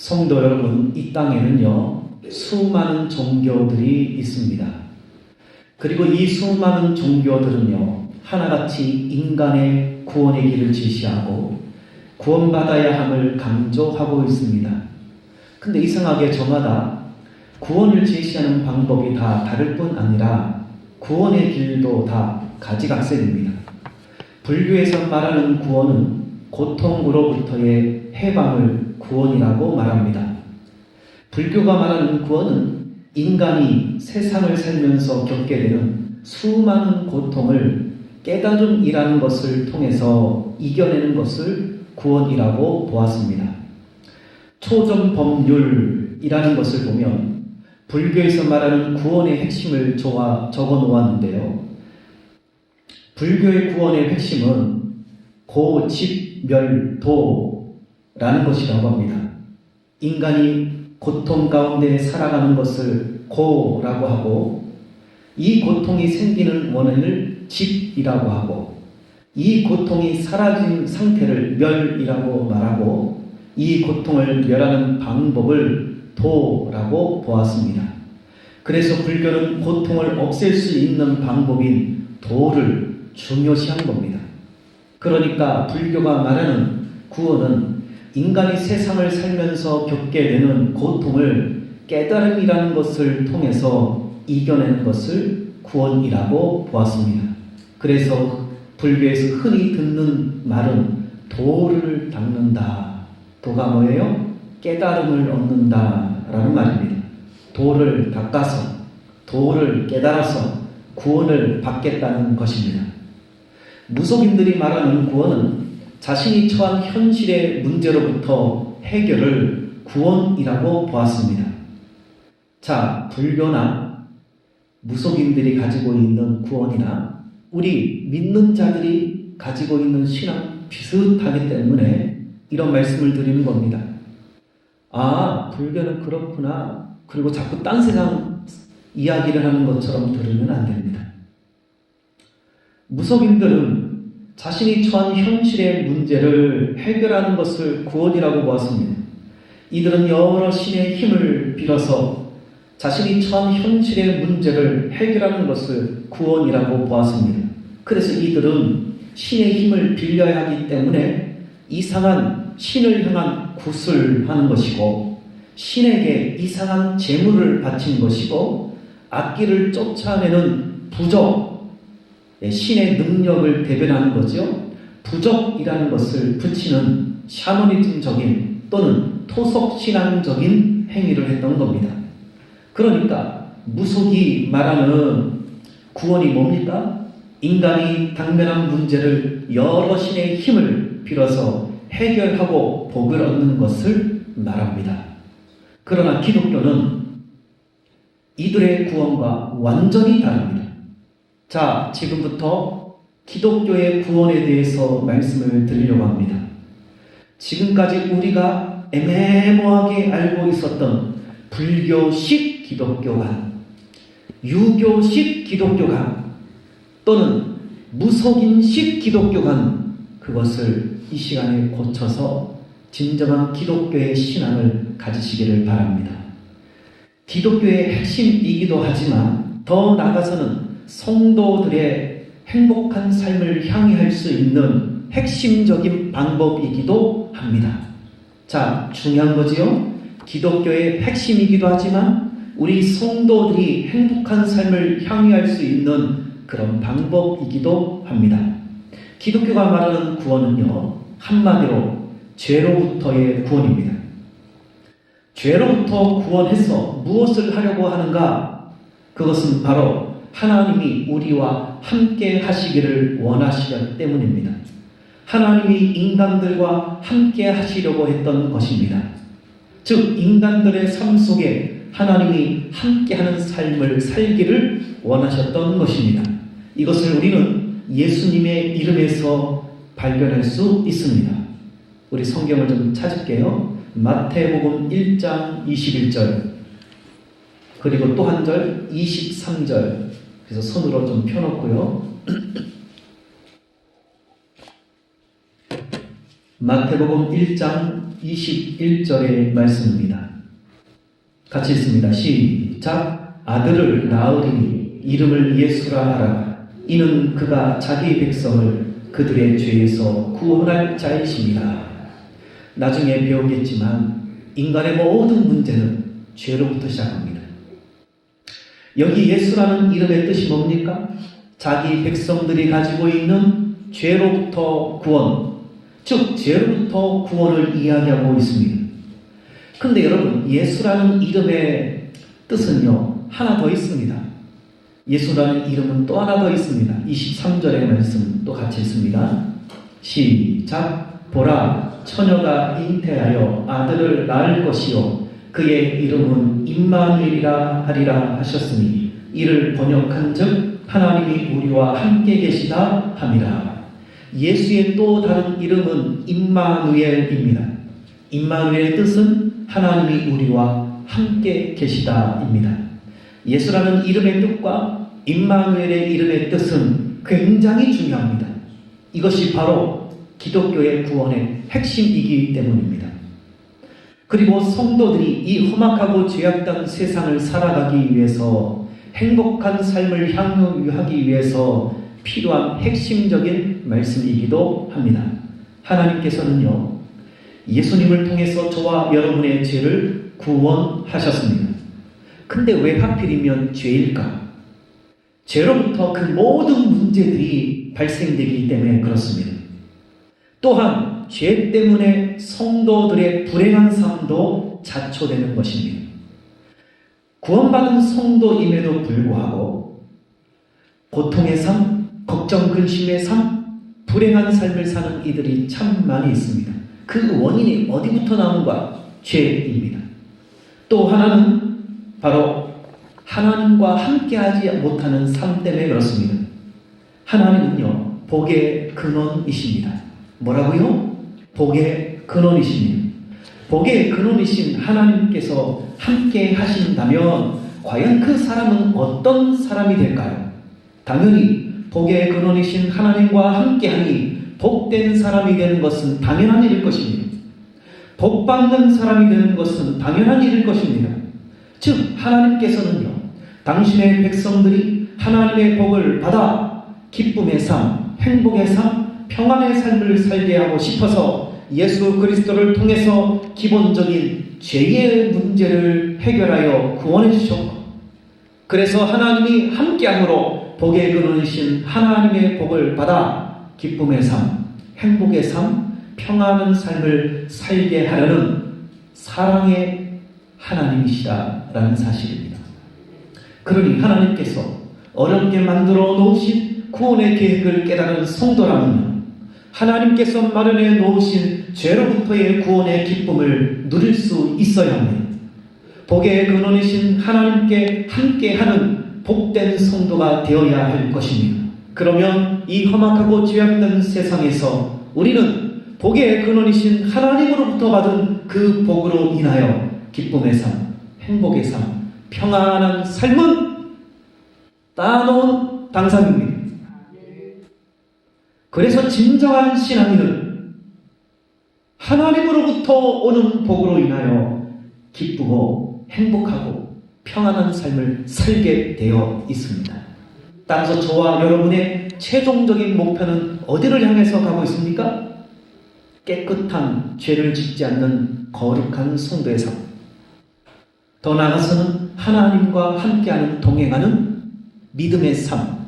성도 여러분, 이 땅에는요, 수많은 종교들이 있습니다. 그리고 이 수많은 종교들은요, 하나같이 인간의 구원의 길을 지시하고 구원받아야 함을 강조하고 있습니다. 근데 이상하게 저마다 구원을 제시하는 방법이 다 다를 뿐 아니라 구원의 길도 다 가지각색입니다. 불교에서 말하는 구원은 고통으로부터의 해방을 구원이라고 말합니다. 불교가 말하는 구원은 인간이 세상을 살면서 겪게 되는 수많은 고통을 깨달음이라는 것을 통해서 이겨내는 것을 구원이라고 보았습니다. 초전법률이라는 것을 보면 불교에서 말하는 구원의 핵심을 적어 놓았는데요. 불교의 구원의 핵심은 고집멸도라는 것이라고 합니다. 인간이 고통 가운데 살아가는 것을 고라고 하고, 이 고통이 생기는 원인을 집이라고 하고, 이 고통이 사라진 상태를 멸이라고 말하고, 이 고통을 멸하는 방법을 도라고 보았습니다. 그래서 불교는 고통을 없앨 수 있는 방법인 도를 중요시한 겁니다. 그러니까 불교가 말하는 구원은 인간이 세상을 살면서 겪게 되는 고통을 깨달음이라는 것을 통해서 이겨내는 것을 구원이라고 보았습니다. 그래서 불교에서 흔히 듣는 말은 도를 닦는다. 도가 뭐예요? 깨달음을 얻는다라는 말입니다. 도를 닦아서, 도를 깨달아서 구원을 받겠다는 것입니다. 무속인들이 말하는 구원은 자신이 처한 현실의 문제로부터 해결을 구원이라고 보았습니다. 자, 불교나 무속인들이 가지고 있는 구원이나 우리 믿는 자들이 가지고 있는 신앙 비슷하기 때문에 이런 말씀을 드리는 겁니다. 아, 불교는 그렇구나. 그리고 자꾸 딴 세상 이야기를 하는 것처럼 들으면 안 됩니다. 무속인들은 자신이 처한 현실의 문제를 해결하는 것을 구원이라고 보았습니다. 이들은 여러 신의 힘을 빌어서 자신이 처한 현실의 문제를 해결하는 것을 구원이라고 보았습니다. 그래서 이들은 신의 힘을 빌려야 하기 때문에 이상한 신을 향한 굿을 하는 것이고, 신에게 이상한 재물을 바친 것이고, 악기를 쫓아내는 부적, 신의 능력을 대변하는 거죠. 부적이라는 것을 붙이는 샤머니즘적인 또는 토속신앙적인 행위를 했던 겁니다. 그러니까 무속이 말하는 구원이 뭡니까? 인간이 당면한 문제를 여러 신의 힘을 빌어서 해결하고 복을 얻는 것을 말합니다. 그러나 기독교는 이들의 구원과 완전히 다릅니다. 자, 지금부터 기독교의 구원에 대해서 말씀을 드리려고 합니다. 지금까지 우리가 애매모호하게 알고 있었던 불교식 기독교관, 유교식 기독교관, 또는 무속인식 기독교관, 그것을 이 시간에 고쳐서 진정한 기독교의 신앙을 가지시기를 바랍니다. 기독교의 핵심이기도 하지만 더 나아가서는 성도들의 행복한 삶을 향해 할 수 있는 핵심적인 방법이기도 합니다. 자, 중요한 거지요? 기독교의 핵심이기도 하지만 우리 성도들이 행복한 삶을 향해 할 수 있는 그런 방법이기도 합니다. 기독교가 말하는 구원은요, 한마디로 죄로부터의 구원입니다. 죄로부터 구원해서 무엇을 하려고 하는가? 그것은 바로 하나님이 우리와 함께 하시기를 원하시기 때문입니다. 하나님이 인간들과 함께 하시려고 했던 것입니다. 즉, 인간들의 삶 속에 하나님이 함께하는 삶을 살기를 원하셨던 것입니다. 이것을 우리는 예수님의 이름에서 발견할 수 있습니다. 우리 성경을 좀 찾을게요. 마태복음 1장 21절, 그리고 또 한 절 23절. 그래서 손으로 좀 펴놓고요. 마태복음 1장 21절의 말씀입니다. 같이 읽습니다. 시작. 아들을 낳으리니 이름을 예수라 하라. 이는 그가 자기 백성을 그들의 죄에서 구원할 자이십니다. 나중에 배우겠지만 인간의 모든 문제는 죄로부터 시작합니다. 여기 예수라는 이름의 뜻이 뭡니까? 자기 백성들이 가지고 있는 죄로부터 구원, 즉 죄로부터 구원을 이야기하고 있습니다. 그런데 여러분, 예수라는 이름의 뜻은요, 하나 더 있습니다. 예수라는 이름은 또 하나 더 있습니다. 23절의 말씀 또 같이 읽습니다. 시작. 보라, 처녀가 잉태하여 아들을 낳을 것이요 그의 이름은 임마누엘이라 하리라 하셨으니 이를 번역한즉 하나님이 우리와 함께 계시다 함이라. 예수의 또 다른 이름은 임마누엘입니다. 임마누엘의 뜻은 하나님이 우리와 함께 계시다입니다. 예수라는 이름의 뜻과 임마누엘의 이름의 뜻은 굉장히 중요합니다. 이것이 바로 기독교의 구원의 핵심이기 때문입니다. 그리고 성도들이 이 험악하고 죄악된 세상을 살아가기 위해서 행복한 삶을 향유하기 위해서 필요한 핵심적인 말씀이기도 합니다. 하나님께서는요, 예수님을 통해서 저와 여러분의 죄를 구원하셨습니다. 근데 왜 하필이면 죄일까? 죄로부터 그 모든 문제들이 발생되기 때문에 그렇습니다. 또한 죄 때문에 성도들의 불행한 삶도 자초되는 것입니다. 구원받은 성도임에도 불구하고 고통의 삶, 걱정, 근심의 삶, 불행한 삶을 사는 이들이 참 많이 있습니다. 그 원인이 어디부터 나오는가? 죄입니다. 또 하나는 바로 하나님과 함께하지 못하는 삶 때문에 그렇습니다. 하나님은요, 복의 근원이십니다. 뭐라고요? 복의 근원이십니다. 복의 근원이신 하나님께서 함께 하신다면 과연 그 사람은 어떤 사람이 될까요? 당연히 복의 근원이신 하나님과 함께하니 복된 사람이 되는 것은 당연한 일일 것입니다. 복받는 사람이 되는 것은 당연한 일일 것입니다. 즉 하나님께서는요, 당신의 백성들이 하나님의 복을 받아 기쁨의 삶, 행복의 삶, 평안의 삶을 살게 하고 싶어서 예수 그리스도를 통해서 기본적인 죄의 문제를 해결하여 구원해 주셨고, 그래서 하나님이 함께함으로 복의 근원이신 하나님의 복을 받아 기쁨의 삶, 행복의 삶, 평안한 삶을 살게 하려는 사랑의 하나님이시다라는 사실입니다. 그러니 하나님께서 어렵게 만들어 놓으신 구원의 계획을 깨달은 성도라면 하나님께서 마련해 놓으신 죄로부터의 구원의 기쁨을 누릴 수 있어야 합니다. 복의 근원이신 하나님께 함께하는 복된 성도가 되어야 할 것입니다. 그러면 이 험악하고 죄악된 세상에서 우리는 복의 근원이신 하나님으로부터 받은 그 복으로 인하여 기쁨의 삶, 행복의 삶, 평안한 삶은 따놓은 당상입니다. 그래서 진정한 신앙인은 하나님으로부터 오는 복으로 인하여 기쁘고 행복하고 평안한 삶을 살게 되어 있습니다. 따라서 저와 여러분의 최종적인 목표는 어디를 향해서 가고 있습니까? 깨끗한 죄를 짓지 않는 거룩한 성도의 삶. 더 나아가서는 하나님과 함께하는 동행하는 믿음의 삶.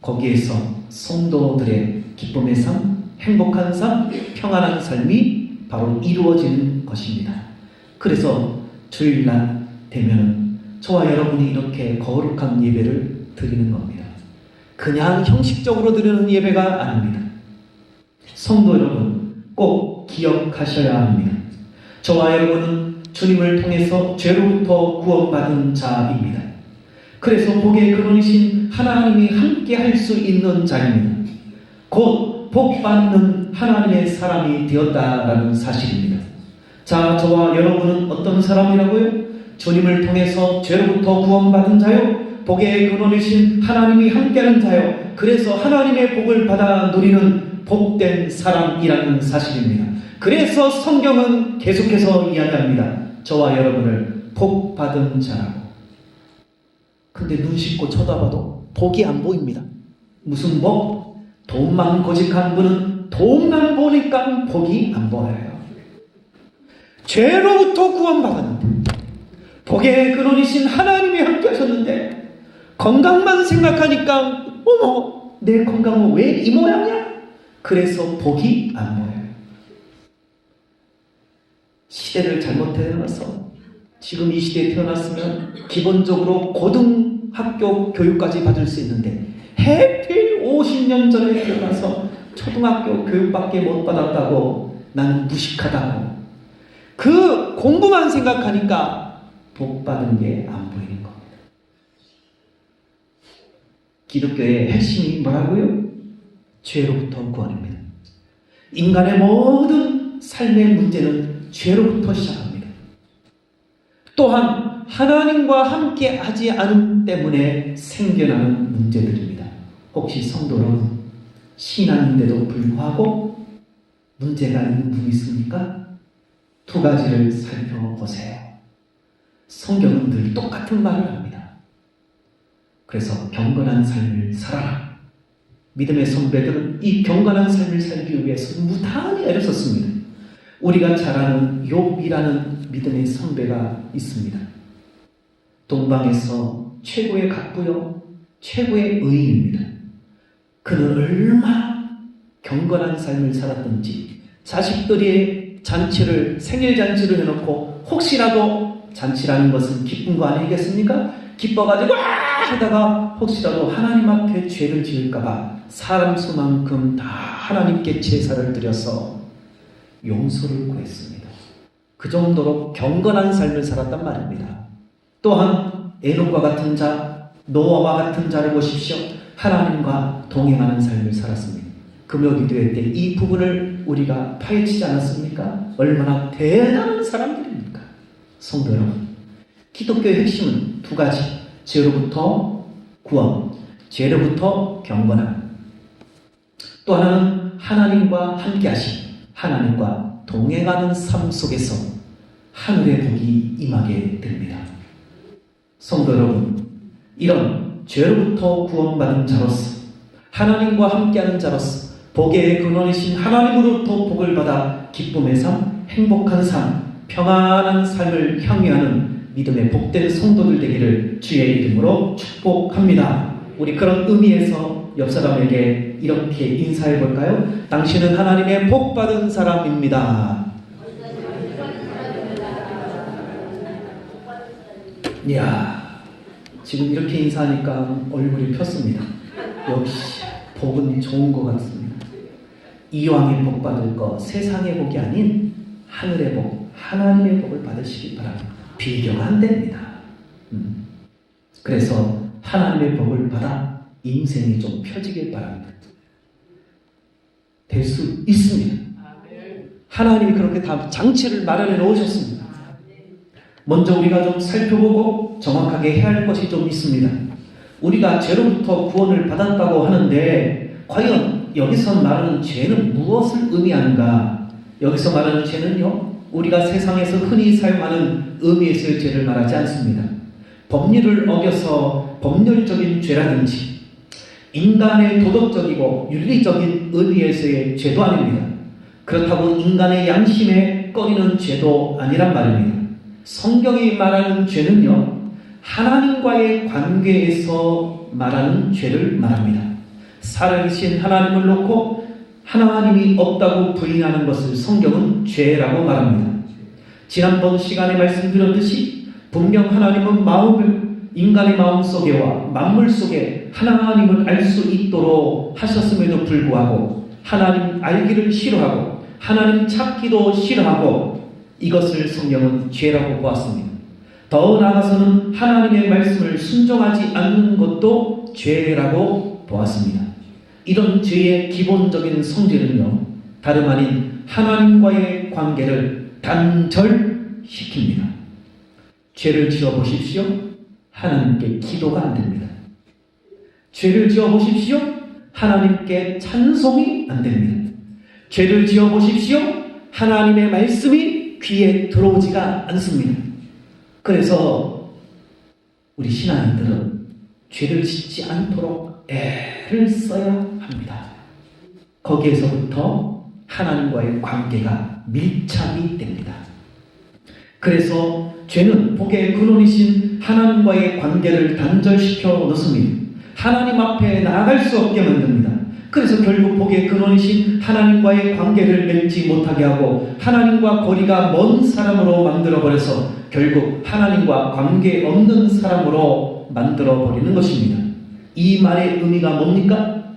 거기에서 성도들의 기쁨의 삶, 행복한 삶, 평안한 삶이 바로 이루어지는 것입니다. 그래서 주일날 되면 저와 여러분이 이렇게 거룩한 예배를 드리는 겁니다. 그냥 형식적으로 드리는 예배가 아닙니다. 성도 여러분, 꼭 기억하셔야 합니다. 저와 여러분은 주님을 통해서 죄로부터 구원받은 자입니다. 그래서 복의 근원이신 하나님이 함께 할 수 있는 자입니다. 곧 복받는 하나님의 사람이 되었다라는 사실입니다. 자, 저와 여러분은 어떤 사람이라고요? 주님을 통해서 죄로부터 구원받은 자요, 복의 근원이신 하나님이 함께하는 자요. 그래서 하나님의 복을 받아 누리는 복된 사람이라는 사실입니다. 그래서 성경은 계속해서 이야기합니다. 저와 여러분을 복 받은 자라고. 근데 눈 씻고 쳐다봐도 복이 안 보입니다. 무슨 복? 돈만 고집한 분은 돈만 보니까 복이 안 보여요. 죄로부터 구원받았는데, 복의 근원이신 하나님이 함께 하셨는데, 건강만 생각하니까 어머, 내 건강은 왜 이 모양이야? 그래서 복이 안 보여요. 시대를 잘못 태어나서 지금 이 시대에 태어났으면 기본적으로 고등학교 교육까지 받을 수 있는데, 해필 50년 전에 태어나서 초등학교 교육밖에 못 받았다고, 나는 무식하다고, 그 공부만 생각하니까 복 받은 게 안 보이는 겁니다. 기독교의 핵심이 뭐라고요? 죄로부터 구원입니다. 인간의 모든 삶의 문제는 죄로부터 시작합니다. 또한 하나님과 함께 하지 않음 때문에 생겨나는 문제들입니다. 혹시 성도 여러분, 신앙인데도 불구하고 문제가 있는 분이 있습니까? 두 가지를 살펴보세요. 성경은 늘 똑같은 말을 합니다. 그래서 경건한 삶을 살아라. 믿음의 선배들은 이 경건한 삶을 살기 위해서 무단히 애를 썼습니다. 우리가 잘 아는 욥이라는 믿음의 선배가 있습니다. 동방에서 최고의 갑부요, 최고의 의인입니다. 그는 얼마나 경건한 삶을 살았던지, 자식들이 생일 잔치를 해놓고 혹시라도, 잔치라는 것은 기쁜 거 아니겠습니까? 기뻐가지고 하다가 혹시라도 하나님 앞에 죄를 지을까봐 사람 수만큼 다 하나님께 제사를 드려서 용서를 구했습니다. 그 정도로 경건한 삶을 살았단 말입니다. 또한 에녹과 같은 자, 노아와 같은 자를 보십시오. 하나님과 동행하는 삶을 살았습니다. 금요기도회 때 이 부분을 우리가 파헤치지 않았습니까? 얼마나 대단한 사람들입니까? 성도 여러분, 기독교의 핵심은 두 가지: 죄로부터 구원, 죄로부터 경건함. 또 하나는 하나님과 함께하심, 하나님과 동행하는 삶 속에서 하늘의 복이 임하게 됩니다. 성도 여러분, 이런 죄로부터 구원받은 자로서, 하나님과 함께하는 자로서, 복의 근원이신 하나님으로부터 복을 받아 기쁨의 삶, 행복한 삶, 평안한 삶을 향유하는 믿음의 복된 성도들 되기를 주의 이름으로 축복합니다. 우리 그런 의미에서 옆 사람에게 이렇게 인사해 볼까요? 당신은 하나님의 복 받은 사람입니다. 이야, 지금 이렇게 인사하니까 얼굴이 폈습니다. 역시 복은 좋은 것 같습니다. 이왕에 복 받을 거 세상의 복이 아닌 하늘의 복, 하나님의 복을 받으시기 바랍니다. 비교가 안 됩니다. 그래서 하나님의 복을 받아 인생이 좀 펴지길 바랍니다. 될 수 있습니다. 하나님이 그렇게 다 장치를 마련해 놓으셨습니다. 먼저 우리가 좀 살펴보고 정확하게 해야 할 것이 좀 있습니다. 우리가 죄로부터 구원을 받았다고 하는데, 과연 여기서 말하는 죄는 무엇을 의미하는가? 여기서 말하는 죄는요, 우리가 세상에서 흔히 사용하는 의미에서의 죄를 말하지 않습니다. 법률을 어겨서 법률적인 죄라든지 인간의 도덕적이고 윤리적인 의미에서의 죄도 아닙니다. 그렇다고 인간의 양심에 꺼리는 죄도 아니란 말입니다. 성경이 말하는 죄는요, 하나님과의 관계에서 말하는 죄를 말합니다. 살아계신 하나님을 놓고 하나님이 없다고 부인하는 것을 성경은 죄라고 말합니다. 지난번 시간에 말씀드렸듯이 분명 하나님은 인간의 마음 속에와 만물 속에 하나님을 알 수 있도록 하셨음에도 불구하고 하나님 알기를 싫어하고 하나님 찾기도 싫어하고, 이것을 성경은 죄라고 보았습니다. 더 나아가서는 하나님의 말씀을 순종하지 않는 것도 죄라고 보았습니다. 이런 죄의 기본적인 성질은요, 다름 아닌 하나님과의 관계를 단절시킵니다. 죄를 지어 보십시오. 하나님께 기도가 안 됩니다. 죄를 지어 보십시오. 하나님께 찬송이 안 됩니다. 죄를 지어 보십시오. 하나님의 말씀이 귀에 들어오지가 않습니다. 그래서 우리 신앙인들은 죄를 짓지 않도록 애를 써야 합니다. 거기에서부터 하나님과의 관계가 밀착이 됩니다. 그래서 죄는 복의 근원이신 하나님과의 관계를 단절시켜 놓습니다. 하나님 앞에 나아갈 수 없게 만듭니다. 그래서 결국 복의 근원이신 하나님과의 관계를 맺지 못하게 하고 하나님과 거리가 먼 사람으로 만들어버려서 결국 하나님과 관계없는 사람으로 만들어버리는 것입니다. 이 말의 의미가 뭡니까?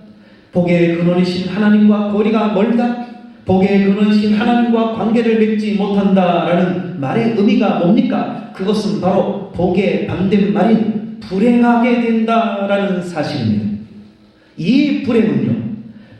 복의 근원이신 하나님과 거리가 멀다? 복의 근원이신 하나님과 관계를 맺지 못한다라는 말의 의미가 뭡니까? 그것은 바로 복의 반대말인 불행하게 된다라는 사실입니다. 이 불행은요,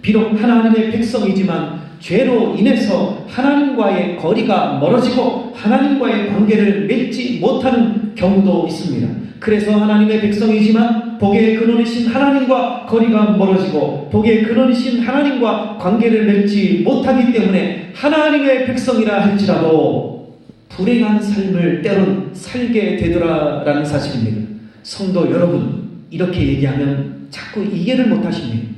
비록 하나님의 백성이지만 죄로 인해서 하나님과의 거리가 멀어지고 하나님과의 관계를 맺지 못하는 경우도 있습니다. 그래서 하나님의 백성이지만 복의 근원이신 하나님과 거리가 멀어지고 복의 근원이신 하나님과 관계를 맺지 못하기 때문에 하나님의 백성이라 할지라도 불행한 삶을 때론 살게 되더라라는 사실입니다. 성도 여러분, 이렇게 얘기하면 자꾸 이해를 못하십니다.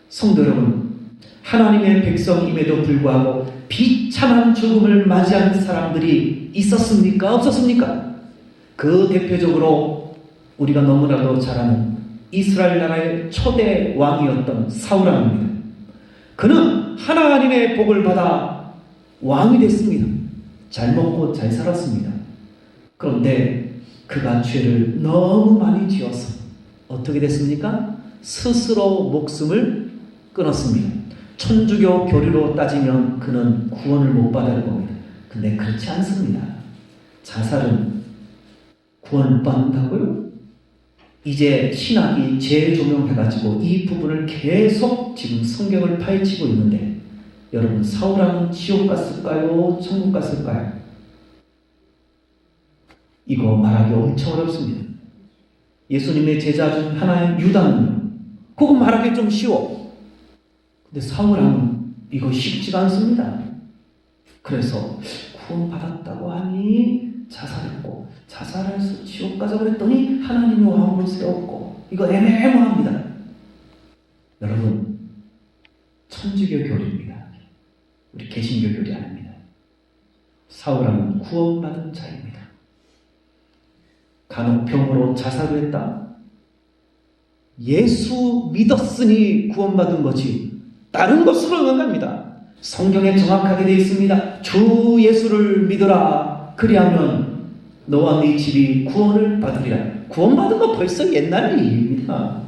성도 여러분, 하나님의 백성임에도 불구하고 비참한 죽음을 맞이한 사람들이 있었습니까? 없었습니까? 그 대표적으로 우리가 너무나도 잘 아는 이스라엘 나라의 초대 왕이었던 사울왕입니다. 그는 하나님의 복을 받아 왕이 됐습니다. 잘 먹고 잘 살았습니다. 그런데 그가 죄를 너무 많이 지어서 어떻게 됐습니까? 스스로 목숨을 끊었습니다. 천주교 교리로 따지면 그는 구원을 못 받을 겁니다. 근데 그렇지 않습니다. 자살은 구원을 못 받는다고요? 이제 신학이 재조명해가지고 이 부분을 계속 지금 성경을 파헤치고 있는데, 여러분, 사울왕은 지옥 갔을까요? 천국 갔을까요? 이거 말하기 엄청 어렵습니다. 예수님의 제자 중 하나인 유다는요, 그거 말하기 좀 쉬워. 근데 사울왕은 이거 쉽지가 않습니다. 그래서 구원받았다고 하니 자살했고, 자살해서 지옥 가자 그랬더니 하나님이 왕을 세웠고, 이거 애매모호합니다. 여러분, 천주교 교리입니다. 우리 개신교 교리 아닙니다. 사울왕은 구원받은 자입니다. 간혹 병으로 자살을 했다? 예수 믿었으니 구원받은 거지 다른 것으로는 안 갑니다. 성경에 정확하게 되어 있습니다. 주 예수를 믿어라. 그리하면 너와 네 집이 구원을 받으리라. 구원받은 거 벌써 옛날 일입니다.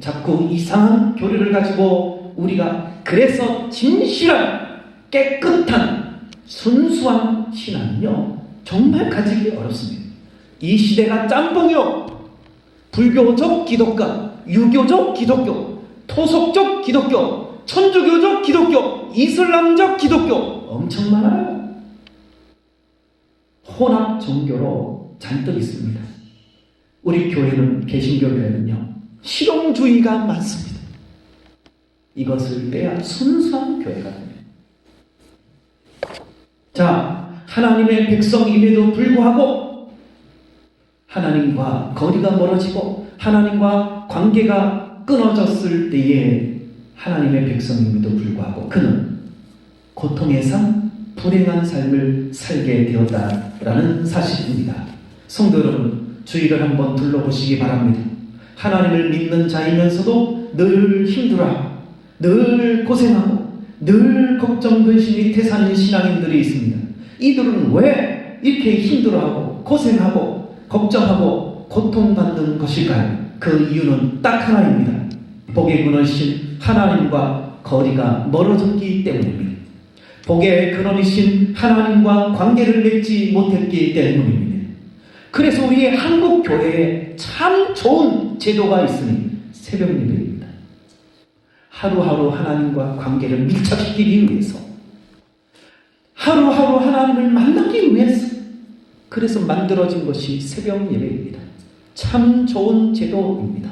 자꾸 이상한 교리를 가지고 우리가 그래서 진실한 깨끗한 순수한 신앙은요 정말 가지기 어렵습니다. 이 시대가 짬뽕이요. 불교적 기독교, 유교적 기독교, 토속적 기독교, 천주교적 기독교, 이슬람적 기독교 엄청 많아요. 혼합 종교로 잔뜩 있습니다. 우리 교회는, 개신교 교회는요, 실용주의가 많습니다. 이것을 빼야 순수한 교회가 됩니다. 자, 하나님의 백성임에도 불구하고 하나님과 거리가 멀어지고 하나님과 관계가 끊어졌을 때에 하나님의 백성임에도 불구하고 그는 고통의 삶, 불행한 삶을 살게 되었다라는 사실입니다. 성도 여러분, 주위를 한번 둘러보시기 바랍니다. 하나님을 믿는 자이면서도 늘 힘들어하고 늘 고생하고 늘 걱정 근심이 태산인 신앙인들이 있습니다. 이들은 왜 이렇게 힘들어하고 고생하고 걱정하고 고통받는 것일까요? 그 이유는 딱 하나입니다. 복의 근원이신 하나님과 거리가 멀어졌기 때문입니다. 복의 근원이신 하나님과 관계를 맺지 못했기 때문입니다. 그래서 우리의 한국 교회에 참 좋은 제도가 있으니 새벽 예배입니다. 하루하루 하나님과 관계를 밀착시키기 위해서, 하루하루 하나님을 만나기 위해서, 그래서 만들어진 것이 새벽 예배입니다. 참 좋은 제도입니다.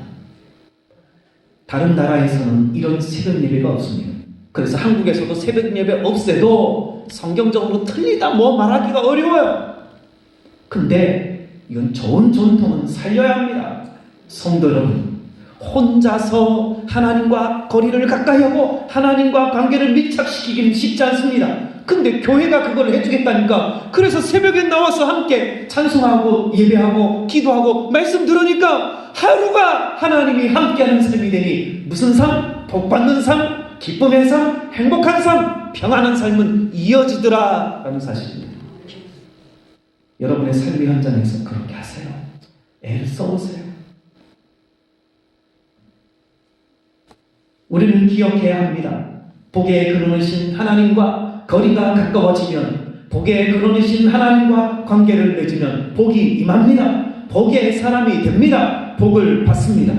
다른 나라에서는 이런 새벽 예배가 없습니다. 그래서 한국에서도 새벽 예배 없애도 성경적으로 틀리다 뭐 말하기가 어려워요. 근데 이건 좋은 전통은 살려야 합니다. 성도 여러분, 혼자서 하나님과 거리를 가까이 하고 하나님과 관계를 밀착시키기는 쉽지 않습니다. 근데 교회가 그걸 해주겠다니까. 그래서 새벽에 나와서 함께 찬송하고 예배하고 기도하고 말씀 들으니까 하루가 하나님이 함께하는 삶이 되니 무슨 삶? 복받는 삶, 기쁨의 삶, 행복한 삶, 평안한 삶은 이어지더라 라는 사실입니다. 여러분의 삶의 현장에서 그렇게 하세요. 애를 써보세요. 우리는 기억해야 합니다. 복의 근원이신 하나님과 거리가 가까워지면, 복의 근원이신 하나님과 관계를 맺으면 복이 임합니다. 복의 사람이 됩니다. 복을 받습니다.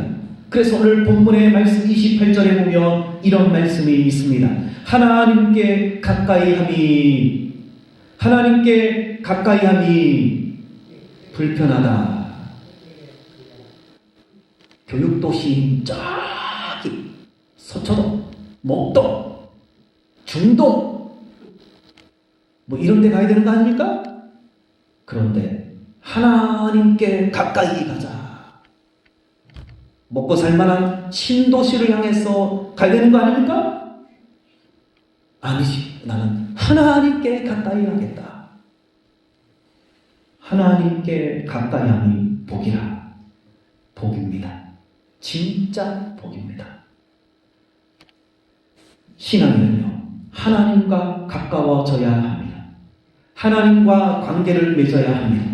그래서 오늘 본문의 말씀 28절에 보면 이런 말씀이 있습니다. 하나님께 가까이함이 불편하다. 교육도시인 저기 서초동, 목동, 중동 뭐 이런 데 가야 되는 거 아닙니까? 그런데 하나님께 가까이 가자. 먹고 살만한 신도시를 향해서 가야 되는 거 아닙니까? 아니지. 나는 하나님께 가까이 하겠다. 하나님께 가까이 함이 복이라. 복입니다. 진짜 복입니다. 신앙은요, 하나님과 가까워져야 합니다. 하나님과 관계를 맺어야 합니다.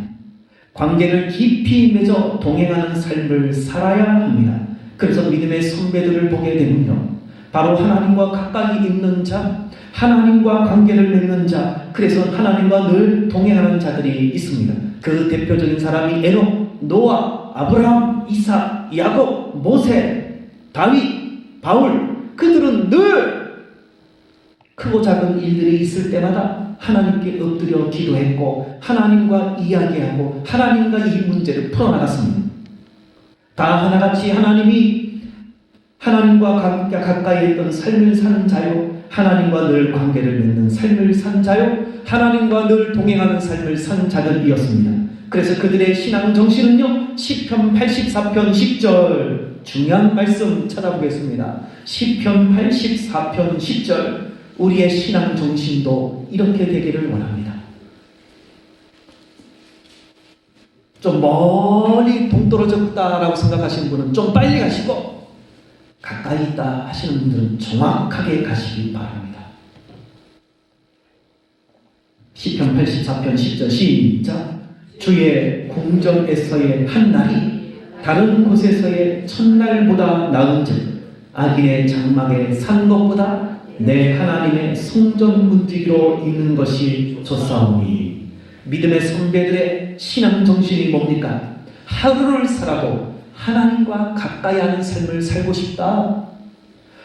관계를 깊이 맺어 동행하는 삶을 살아야 합니다. 그래서 믿음의 선배들을 보게 되면요, 바로 하나님과 가까이 있는 자, 하나님과 관계를 맺는 자, 그래서 하나님과 늘 동행하는 자들이 있습니다. 그 대표적인 사람이 에녹, 노아, 아브라함, 이삭, 야곱, 모세, 다윗, 바울, 그들은 늘 크고 작은 일들이 있을 때마다 하나님께 엎드려 기도했고 하나님과 이야기하고 하나님과 이 문제를 풀어나갔습니다. 다 하나같이 하나님이 하나님과 가까이 했던 삶을 사는 자요, 하나님과 늘 관계를 맺는 삶을 산 자요, 하나님과 늘 동행하는 삶을 산 자들이었습니다. 그래서 그들의 신앙 정신은요, 시편 84편 10절, 중요한 말씀 찾아보겠습니다. 시편 84편 10절, 우리의 신앙 정신도 이렇게 되기를 원합니다. 좀 멀리 동떨어졌다라고 생각하시는 분은 좀 빨리 가시고, 가까이 있다 하시는 분들은 정확하게 가시기 바랍니다. 시편 84편 10절 시작. 주의 궁정에서의 한 날이 다른 곳에서의 첫날보다 나은즉 악인의 장막에 산 것보다 내 하나님의 성전 문지기로 있는 것이 좋사오니. 믿음의 선배들의 신앙 정신이 뭡니까? 하루를 살아도 하나님과 가까이 하는 삶을 살고 싶다.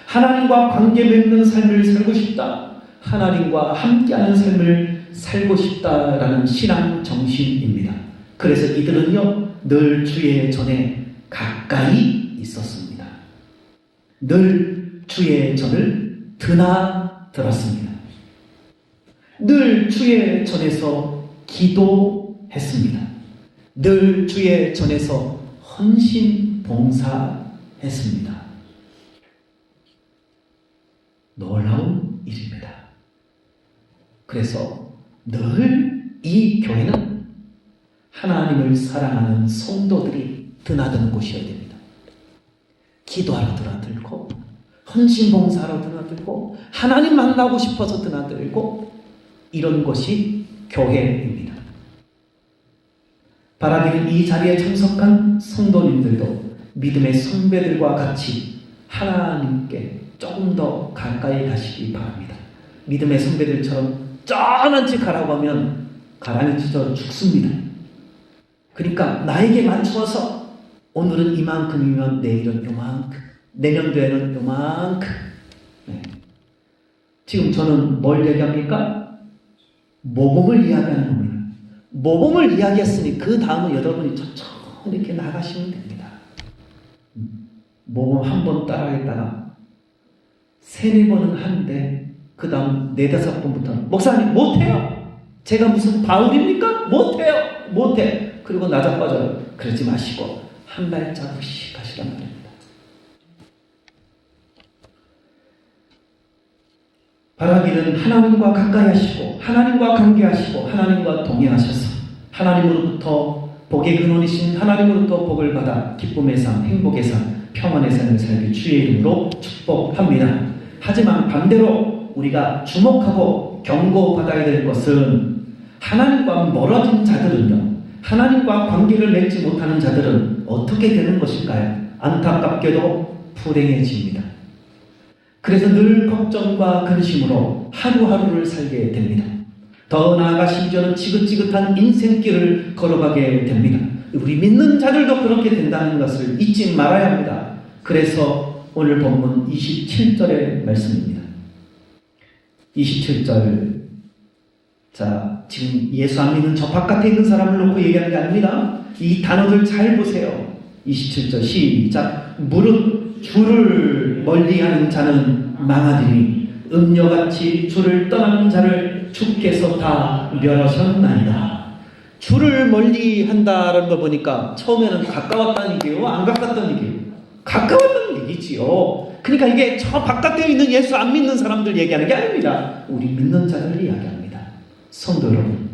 하나님과 관계 맺는 삶을 살고 싶다. 하나님과 함께하는 삶을 살고 싶다라는 신앙 정신입니다. 그래서 이들은요, 늘 주의 전에 가까이 있었습니다. 늘 주의 전을 드나들었습니다. 늘 주의 전에서 기도했습니다. 늘 주의 전에서 헌신 봉사했습니다. 놀라운 일입니다. 그래서 늘 이 교회는 하나님을 사랑하는 성도들이 드나드는 곳이어야 됩니다. 기도하러 드나들고, 헌신 봉사로 드나들고, 하나님 만나고 싶어서 드나들고, 이런 것이 교회입니다. 바라기는 이 자리에 참석한 성도님들도 믿음의 선배들과 같이 하나님께 조금 더 가까이 가시기 바랍니다. 믿음의 선배들처럼 쩌는지 가라고 하면 가랑이 찢어 죽습니다. 그러니까 나에게 맞추어서 오늘은 이만큼이면 내일은 요만큼, 내년도에는 요만큼. 네. 지금 저는 뭘 얘기합니까? 모범을 이야기하는 겁니다. 모범을 이야기했으니 그 다음은 여러분이 천천히 이렇게 나가시면 됩니다. 모범 한 번 따라했다가 세네 번은 하는데 그 다음 네다섯 번부터는 목사님 못해요. 제가 무슨 바울입니까? 못해요. 못해. 그리고 나자빠져요. 그러지 마시고 한 발자국씩 하시란 말입니다. 바라기는 하나님과 가까이 하시고 하나님과 관계하시고 하나님과 동행하셔서 하나님으로부터 복의 근원이신 하나님으로부터 복을 받아 기쁨의 삶, 행복의 삶, 평안의 삶을 살기 주의 이름으로 축복합니다. 하지만 반대로 우리가 주목하고 경고받아야 될 것은 하나님과 멀어진 자들은요, 하나님과 관계를 맺지 못하는 자들은 어떻게 되는 것일까요? 안타깝게도 불행해집니다. 그래서 늘 걱정과 근심으로 하루하루를 살게 됩니다. 더 나아가 심지어는 지긋지긋한 인생길을 걸어가게 됩니다. 우리 믿는 자들도 그렇게 된다는 것을 잊지 말아야 합니다. 그래서 오늘 본문 27절의 말씀입니다. 27절. 자, 지금 예수 안 믿는 저 바깥에 있는 사람을 놓고 얘기하는 게 아닙니다. 이 단어들 잘 보세요. 27절 시작. 무릇 주를 멀리하는 자는 망하리니 음녀같이 주를 떠나는 자를 주께서 다 멸하셨나이다. 주를 멀리한다라는 걸 보니까 처음에는 가까웠다는 얘기예요? 안 가깝다는 얘기예요? 가까웠다는 얘기지요. 그러니까 이게 저 바깥에 있는 예수 안 믿는 사람들 얘기하는 게 아닙니다. 우리 믿는 자들 이야기합니다. 성도 여러분,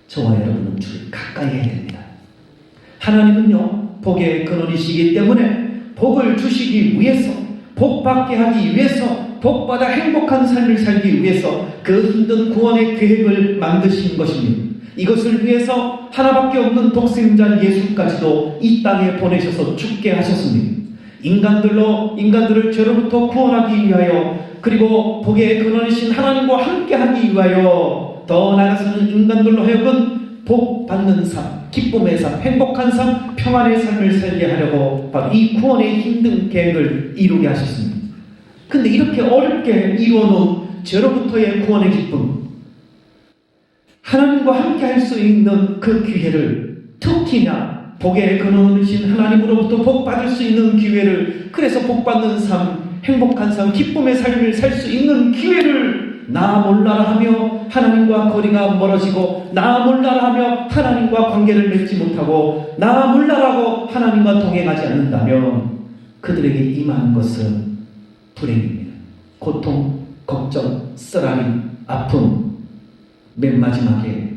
저와 여러분은 주를 가까이 해야 됩니다. 하나님은요, 복의 근원이시기 때문에 복을 주시기 위해서, 복 받게 하기 위해서, 복 받아 행복한 삶을 살기 위해서 그 힘든 구원의 계획을 만드신 것입니다. 이것을 위해서 하나밖에 없는 독생자 예수까지도 이 땅에 보내셔서 죽게 하셨습니다. 인간들을 죄로부터 구원하기 위하여, 그리고 복의 근원이신 하나님과 함께하기 위하여, 더 나아가서는 인간들로 하여금 복 받는 삶, 기쁨의 삶, 행복한 삶, 평안의 삶을 살게 하려고 바로 이 구원의 힘든 계획을 이루게 하셨습니다. 근데 이렇게 어렵게 이루어놓은 죄로부터의 구원의 기쁨, 하나님과 함께 할 수 있는 그 기회를, 특히나 복의 근원이신 하나님으로부터 복 받을 수 있는 기회를, 그래서 복 받는 삶, 행복한 삶, 기쁨의 삶을 살 수 있는 기회를 나 몰라라 하며 하나님과 거리가 멀어지고, 나 몰라라 하며 하나님과 관계를 맺지 못하고, 나 몰라라고 하나님과 동행하지 않는다면 그들에게 임한 것은 불행입니다. 고통, 걱정, 쓰라림, 아픔, 맨 마지막에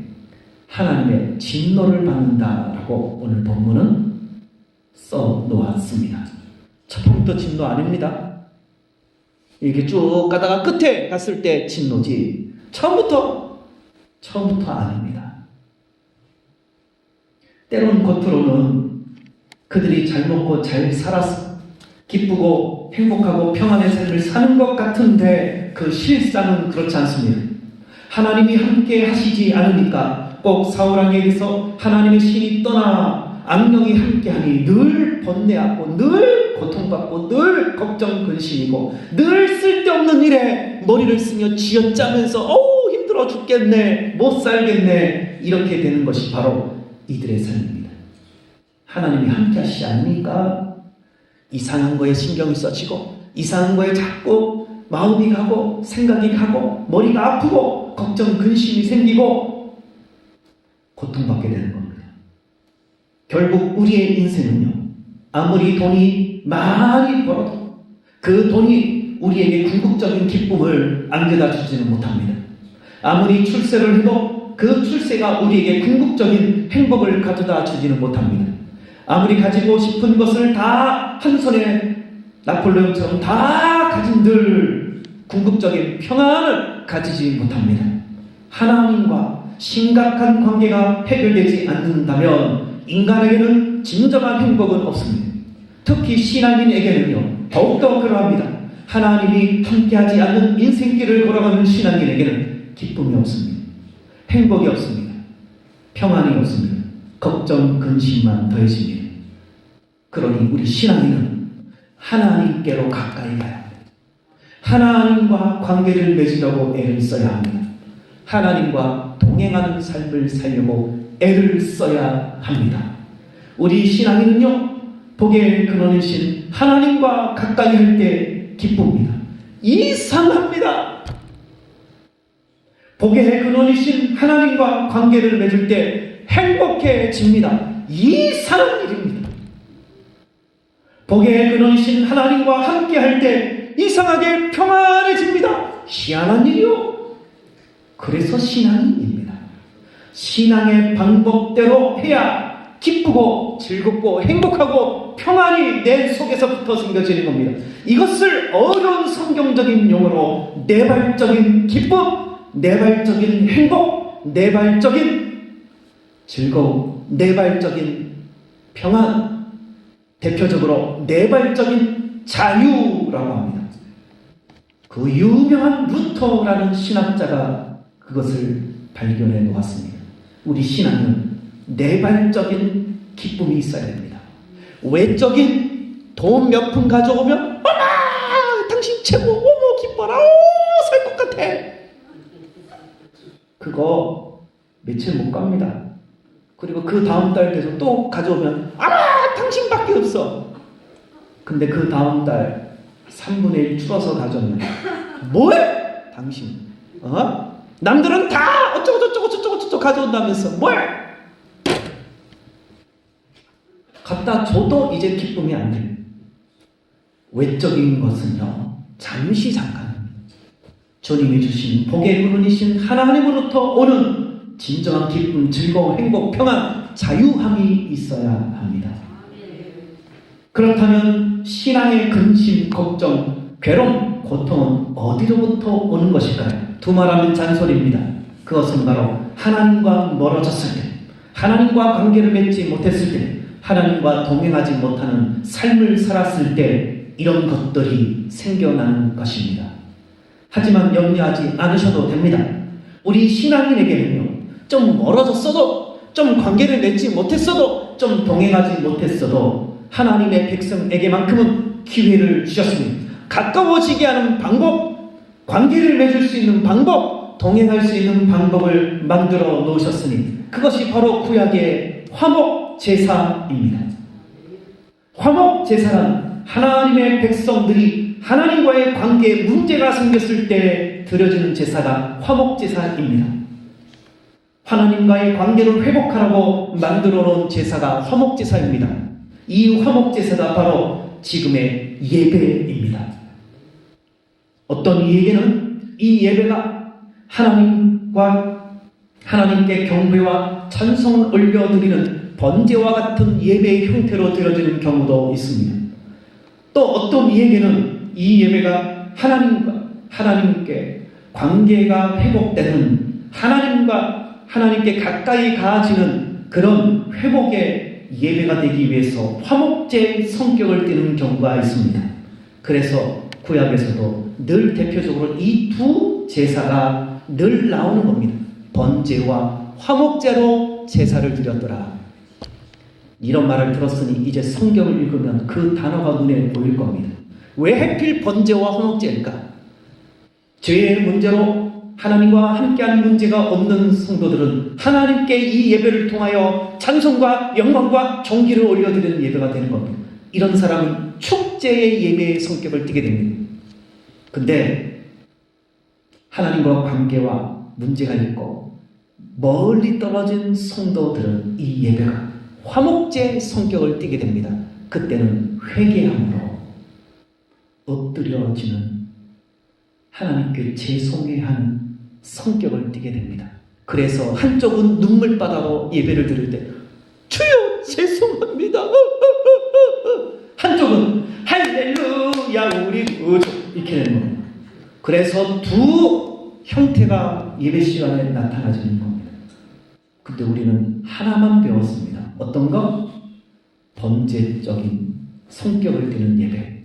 하나님의 진노를 받는다라고 오늘 본문은 써놓았습니다. 첫 번부터 진노 아닙니다. 이렇게 쭉 가다가 끝에 갔을 때 진노지, 처음부터 아닙니다. 때론 겉으로는 그들이 잘 먹고 잘 살아서 기쁘고 행복하고 평안의 삶을 사는 것 같은데 그 실상은 그렇지 않습니다. 하나님이 함께 하시지 않으니까 꼭 사울왕에게서 하나님의 신이 떠나 악령이 함께하니 늘 번뇌하고 늘 고통받고 늘 걱정 근심이고 늘 쓸데없는 일에 머리를 쓰며 쥐어짜면서 힘들어 죽겠네, 못 살겠네, 이렇게 되는 것이 바로 이들의 삶입니다. 하나님이 함께 하시지 않으니까 이상한 거에 신경이 써지고 이상한 거에 자꾸 마음이 가고 생각이 가고 머리가 아프고 걱정 근심이 생기고 고통받게 되는 겁니다. 결국 우리의 인생은요, 아무리 돈이 많이 벌어도 그 돈이 우리에게 궁극적인 기쁨을 안겨다 주지는 못합니다. 아무리 출세를 해도 그 출세가 우리에게 궁극적인 행복을 가져다 주지는 못합니다. 아무리 가지고 싶은 것을 다 한 손에 나폴레옹처럼 다 가진들 궁극적인 평안을 가지지 못합니다. 하나님과 심각한 관계가 해결되지 않는다면 인간에게는 진정한 행복은 없습니다. 특히 신앙인에게는요, 더욱더 그러합니다. 하나님이 함께하지 않는 인생길을 걸어가는 신앙인에게는 기쁨이 없습니다. 행복이 없습니다. 평안이 없습니다. 걱정, 근심만 더해집니다. 그러니 우리 신앙인은 하나님께로 가까이 가야 합니다. 하나님과 관계를 맺으려고 애를 써야 합니다. 하나님과 동행하는 삶을 살려고 애를 써야 합니다. 우리 신앙인은요, 복의 근원이신 하나님과 가까이 할 때 기쁩니다. 이상합니다. 복의 근원이신 하나님과 관계를 맺을 때 행복해집니다. 이상한 일입니다. 복의 근원이신 하나님과 함께 할 때 이상하게 평안해집니다. 희한한 일이요. 그래서 신앙인입니다. 신앙의 방법대로 해야 기쁘고 즐겁고 행복하고 평안이 내 속에서부터 생겨지는 겁니다. 이것을 어려운 성경적인 용어로 내발적인 기쁨, 내발적인 행복, 내발적인 즐거움, 내발적인 평안, 대표적으로 내발적인 자유라고 합니다. 그 유명한 루터라는 신학자가 그것을 발견해 놓았습니다. 우리 신앙은 내발적인 기쁨이 있어야 됩니다. 외적인 돈 몇 푼 가져오면 어머 당신 최고, 어머 기뻐라, 살 것 같아. 그거 며칠 못 갑니다. 그리고 그 다음 달 돼서 또 가져오면 아마 당신밖에 없어. 근데 그 다음 달 3분의 1 줄어서 가져오면 뭐해? 당신 남들은 다 어쩌고 가져온다면서 뭐해? 갖다 줘도 이제 기쁨이 안 돼요. 외적인 것은요, 잠시 잠깐 주님이 주신 복의 근원이신 하나님으로부터 오는 진정한 기쁨, 즐거움, 행복, 평안, 자유함이 있어야 합니다. 그렇다면 신앙의 근심, 걱정, 괴로움, 고통은 어디로부터 오는 것일까요? 두말하면 잔소리입니다. 그것은 바로 하나님과 멀어졌을 때, 하나님과 관계를 맺지 못했을 때, 하나님과 동행하지 못하는 삶을 살았을 때 이런 것들이 생겨나는 것입니다. 하지만 염려하지 않으셔도 됩니다. 우리 신앙인에게는요, 좀 멀어졌어도, 좀 관계를 맺지 못했어도, 좀 동행하지 못했어도 하나님의 백성에게만큼은 기회를 주셨습니다. 가까워지게 하는 방법, 관계를 맺을 수 있는 방법, 동행할 수 있는 방법을 만들어 놓으셨으니 그것이 바로 구약의 화목제사입니다. 화목제사란 하나님의 백성들이 하나님과의 관계에 문제가 생겼을 때 드려지는 제사가 화목제사입니다. 하나님과의 관계를 회복하라고 만들어 놓은 제사가 화목제사입니다. 이 화목제사가 바로 지금의 예배입니다. 어떤 이 예배는, 이 예배가 하나님께 경배와 찬송을 올려드리는 번제와 같은 예배의 형태로 드려지는 경우도 있습니다. 또 어떤 이에게는 이 예배가 하나님께 관계가 회복되는, 하나님께 가까이 가지는 그런 회복의 예배가 되기 위해서 화목제 성격을 띠는 경우가 있습니다. 그래서 구약에서도 늘 대표적으로 이 두 제사가 늘 나오는 겁니다. 번제와 화목제로 제사를 드렸더라. 이런 말을 들었으니 이제 성경을 읽으면 그 단어가 눈에 보일 겁니다. 왜 하필 번제와 화목제일까? 죄의 문제로 하나님과 함께하는 문제가 없는 성도들은 하나님께 이 예배를 통하여 찬송과 영광과 존귀를 올려드리는 예배가 되는 겁니다. 이런 사람은 축제의 예배의 성격을 띠게 됩니다. 근데 하나님과 관계와 문제가 있고 멀리 떨어진 성도들은 이 예배가 화목제 성격을 띠게 됩니다. 그때는 회개함으로 엎드려지는, 하나님께 죄송해야 하는 성격을 띠게 됩니다. 그래서 한쪽은 눈물바다로 예배를 드릴 때 주여 죄송합니다. 한쪽은 할렐루야 우리 구주 이렇게 되는 겁니다. 그래서 두 형태가 예배 시간에 나타나지는 겁니다. 근데 우리는 하나만 배웠습니다. 어떤 것? 번제적인 성격을 띠는 예배.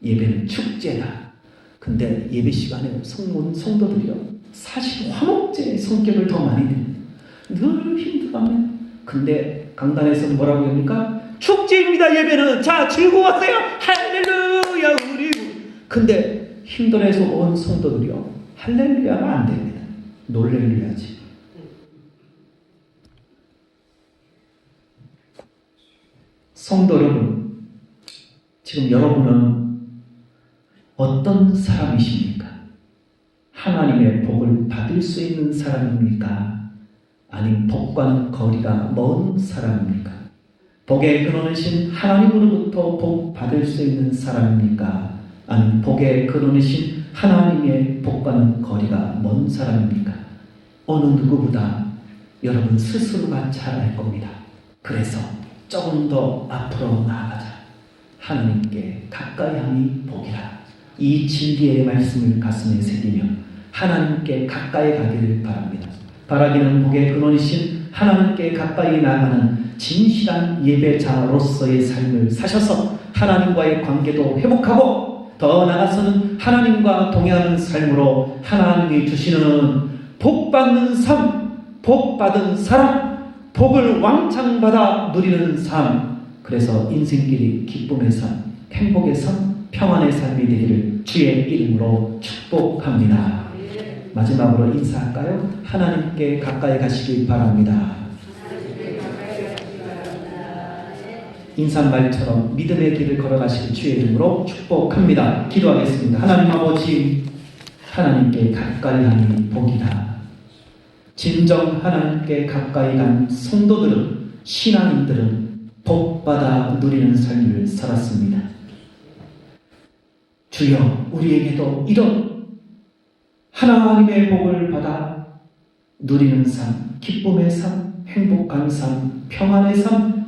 예배는 축제다. 근데 예배 시간에 성도들이요, 사실 화목제의 성격을 더 많이 냅니다. 늘 힘들어하면. 근데 강단에서 뭐라고 합니까? 축제입니다, 예배는. 자, 즐거웠어요. 할렐루야 우리. 근데 힘들어서 온 성도들이요, 할렐루야가 안 됩니다. 놀렐루야지. 성도 여러분, 지금 여러분은 어떤 사람이십니까? 하나님의 복을 받을 수 있는 사람입니까? 아니면 복과는 거리가 먼 사람입니까? 복의 근원이신 하나님으로부터 복 받을 수 있는 사람입니까? 아니면 복의 근원이신 하나님의 복과는 거리가 먼 사람입니까? 어느 누구보다 여러분 스스로가 잘 알 겁니다. 그래서 조금 더 앞으로 나아가자. 하나님께 가까이 함이 복이라. 이 진리의 말씀을 가슴에 새기며 하나님께 가까이 가기를 바랍니다. 바라기는 복의 근원이신 하나님께 가까이 나아가는 진실한 예배자로서의 삶을 사셔서 하나님과의 관계도 회복하고 더 나아가서는 하나님과 동행하는 삶으로 하나님이 주시는 복받는 삶, 복받은 사람, 복을 왕창 받아 누리는 삶, 그래서 인생길이 기쁨의 삶, 행복의 삶, 평안의 삶이 되기를 주의 이름으로 축복합니다. 마지막으로 인사할까요? 하나님께 가까이 가시기 바랍니다. 인사말처럼 믿음의 길을 걸어가시길 주의 이름으로 축복합니다. 기도하겠습니다. 하나님 아버지, 하나님께 가까이 하니 복이다. 진정 하나님께 가까이 간 성도들은, 신앙인들은 복받아 누리는 삶을 살았습니다. 주여, 우리에게도 이런 하나님의 복을 받아 누리는 삶, 기쁨의 삶, 행복한 삶, 평안의 삶,